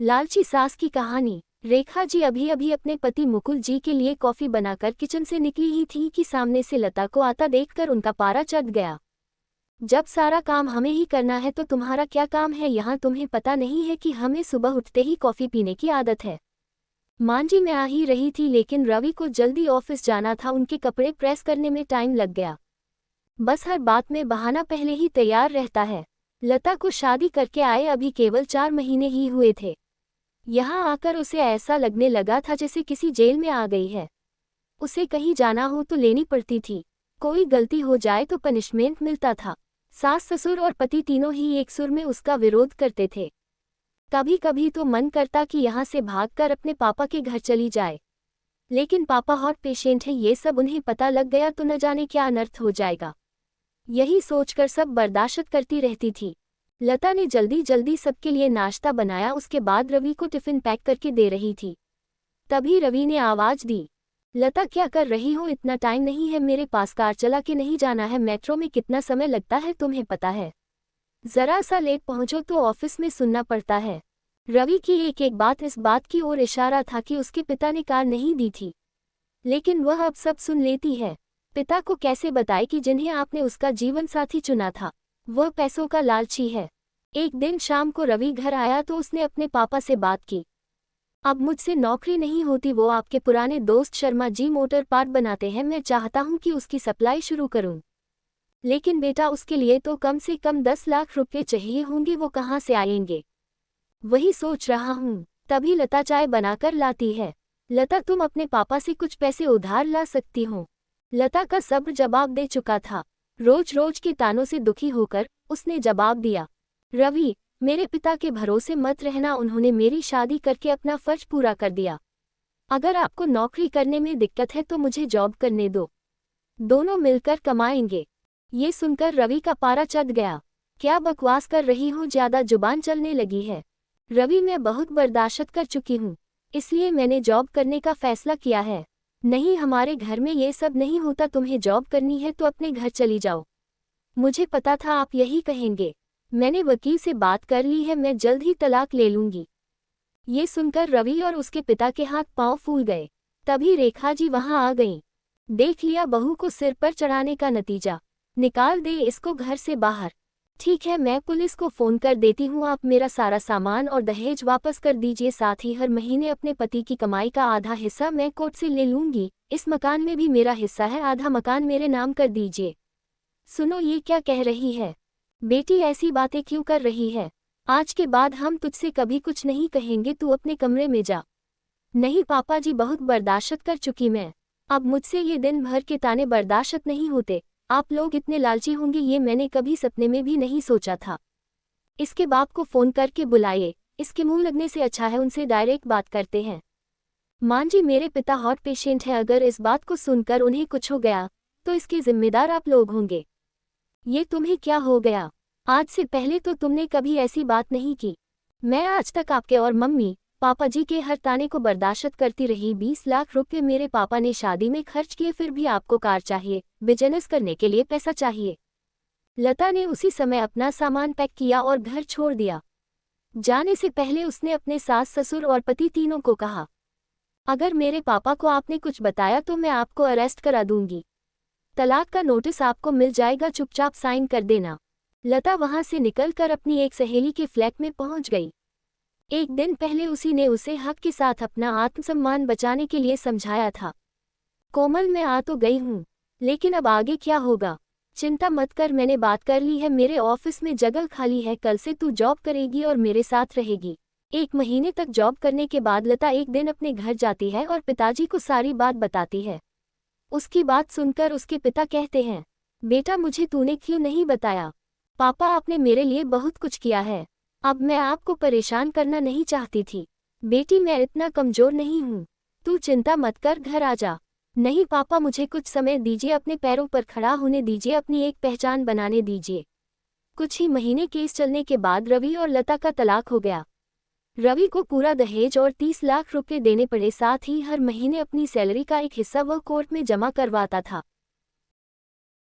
लालची सास की कहानी। रेखा जी अभी अभी अपने पति मुकुल जी के लिए कॉफी बनाकर किचन से निकली ही थी कि सामने से लता को आता देखकर उनका पारा चढ़ गया। जब सारा काम हमें ही करना है तो तुम्हारा क्या काम है यहाँ? तुम्हें पता नहीं है कि हमें सुबह उठते ही कॉफी पीने की आदत है। मांझी मैं आ ही रही थी लेकिन रवि को जल्दी ऑफिस जाना था, उनके कपड़े प्रेस करने में टाइम लग गया। बस हर बात में बहाना पहले ही तैयार रहता है। लता को शादी करके आए अभी केवल 4 महीने ही हुए थे। यहाँ आकर उसे ऐसा लगने लगा था जैसे किसी जेल में आ गई है। उसे कहीं जाना हो तो लेनी पड़ती थी, कोई गलती हो जाए तो पनिशमेंट मिलता था। सास ससुर और पति तीनों ही एक सुर में उसका विरोध करते थे। कभी कभी तो मन करता कि यहाँ से भागकर अपने पापा के घर चली जाए, लेकिन पापा हार्ट पेशेंट है, ये सब उन्हें पता लग गया तो न जाने क्या अनर्थ हो जाएगा। यही सोचकर सब बर्दाश्त करती रहती थी। लता ने जल्दी जल्दी सबके लिए नाश्ता बनाया, उसके बाद रवि को टिफिन पैक करके दे रही थी। तभी रवि ने आवाज दी, लता क्या कर रही हो? इतना टाइम नहीं है मेरे पास, कार चला के नहीं जाना है? मेट्रो में कितना समय लगता है तुम्हें पता है? जरा सा लेट पहुंचो तो ऑफिस में सुनना पड़ता है। रवि की एक एक बात इस बात की ओर इशारा था कि उसके पिता ने कार नहीं दी थी, लेकिन वह अब सब सुन लेती है। पिता को कैसे बताए कि जिन्हें आपने उसका जीवन साथी चुना था वह पैसों का लालची है। एक दिन शाम को रवि घर आया तो उसने अपने पापा से बात की, अब मुझसे नौकरी नहीं होती, वो आपके पुराने दोस्त शर्मा जी मोटर पार्ट बनाते हैं, मैं चाहता हूं कि उसकी सप्लाई शुरू करूं। लेकिन बेटा उसके लिए तो कम से कम 10 लाख रुपए चाहिए होंगे, वो कहां से आएंगे? वही सोच रहा हूं। तभी लता चाय बनाकर लाती है। लता तुम अपने पापा से कुछ पैसे उधार ला सकती हो। लता का सब्र जवाब दे चुका था। रोज रोज के तानों से दुखी होकर उसने जवाब दिया, रवि मेरे पिता के भरोसे मत रहना, उन्होंने मेरी शादी करके अपना फर्ज पूरा कर दिया। अगर आपको नौकरी करने में दिक्कत है तो मुझे जॉब करने दो, दोनों मिलकर कमाएंगे। ये सुनकर रवि का पारा चढ़ गया। क्या बकवास कर रही हो, ज्यादा जुबान चलने लगी है। रवि मैं बहुत बर्दाश्त कर चुकी हूँ, इसलिए मैंने जॉब करने का फैसला किया है। नहीं हमारे घर में ये सब नहीं होता, तुम्हें जॉब करनी है तो अपने घर चली जाओ। मुझे पता था आप यही कहेंगे, मैंने वकील से बात कर ली है, मैं जल्द ही तलाक ले लूंगी। ये सुनकर रवि और उसके पिता के हाथ पांव फूल गए। तभी रेखा जी वहां आ गईं। देख लिया बहू को सिर पर चढ़ाने का नतीजा, निकाल दे इसको घर से बाहर। ठीक है मैं पुलिस को फोन कर देती हूँ, आप मेरा सारा सामान और दहेज वापस कर दीजिए, साथ ही हर महीने अपने पति की कमाई का आधा हिस्सा मैं कोर्ट से ले लूंगी। इस मकान में भी मेरा हिस्सा है, आधा मकान मेरे नाम कर दीजिए। सुनो ये क्या कह रही है? बेटी ऐसी बातें क्यों कर रही है? आज के बाद हम तुझसे कभी कुछ नहीं कहेंगे, तू अपने कमरे में जा। नहीं पापा जी बहुत बर्दाश्त कर चुकी मैं, अब मुझसे ये दिन भर के ताने बर्दाश्त नहीं होते। आप लोग इतने लालची होंगे ये मैंने कभी सपने में भी नहीं सोचा था। इसके बाप को फोन करके बुलाइए, इसके मुंह लगने से अच्छा है उनसे डायरेक्ट बात करते हैं। मांझी मेरे पिता हार्ट पेशेंट है, अगर इस बात को सुनकर उन्हें कुछ हो गया तो इसके जिम्मेदार आप लोग होंगे। ये तुम्हें क्या हो गया? आज से पहले तो तुमने कभी ऐसी बात नहीं की। मैं आज तक आपके और मम्मी पापा जी के हर ताने को बर्दाश्त करती रही। 20 लाख रुपए मेरे पापा ने शादी में खर्च किए, फिर भी आपको कार चाहिए, बिजनेस करने के लिए पैसा चाहिए। लता ने उसी समय अपना सामान पैक किया और घर छोड़ दिया। जाने से पहले उसने अपने सास ससुर और पति तीनों को कहा, अगर मेरे पापा को आपने कुछ बताया तो मैं आपको अरेस्ट करा दूंगी, तलाक का नोटिस आपको मिल जाएगा, चुपचाप साइन कर देना। लता वहां से निकलकर अपनी एक सहेली के फ्लैट में पहुंच गई। एक दिन पहले उसी ने उसे हक के साथ अपना आत्मसम्मान बचाने के लिए समझाया था। कोमल मैं आ तो गई हूँ, लेकिन अब आगे क्या होगा? चिंता मत कर, मैंने बात कर ली है, मेरे ऑफिस में जगह खाली है, कल से तू जॉब करेगी और मेरे साथ रहेगी। 1 महीने तक जॉब करने के बाद लता एक दिन अपने घर जाती है और पिताजी को सारी बात बताती है। उसकी बात सुनकर उसके पिता कहते हैं, बेटा मुझे तूने क्यों नहीं बताया? पापा आपने मेरे लिए बहुत कुछ किया है, अब मैं आपको परेशान करना नहीं चाहती थी। बेटी मैं इतना कमजोर नहीं हूँ, तू चिंता मत कर, घर आ जा। नहीं पापा मुझे कुछ समय दीजिए, अपने पैरों पर खड़ा होने दीजिए, अपनी एक पहचान बनाने दीजिए। कुछ ही महीने केस चलने के बाद रवि और लता का तलाक हो गया। रवि को पूरा दहेज और 30 लाख रुपए देने पड़े, साथ ही हर महीने अपनी सैलरी का एक हिस्सा वह कोर्ट में जमा करवाता था।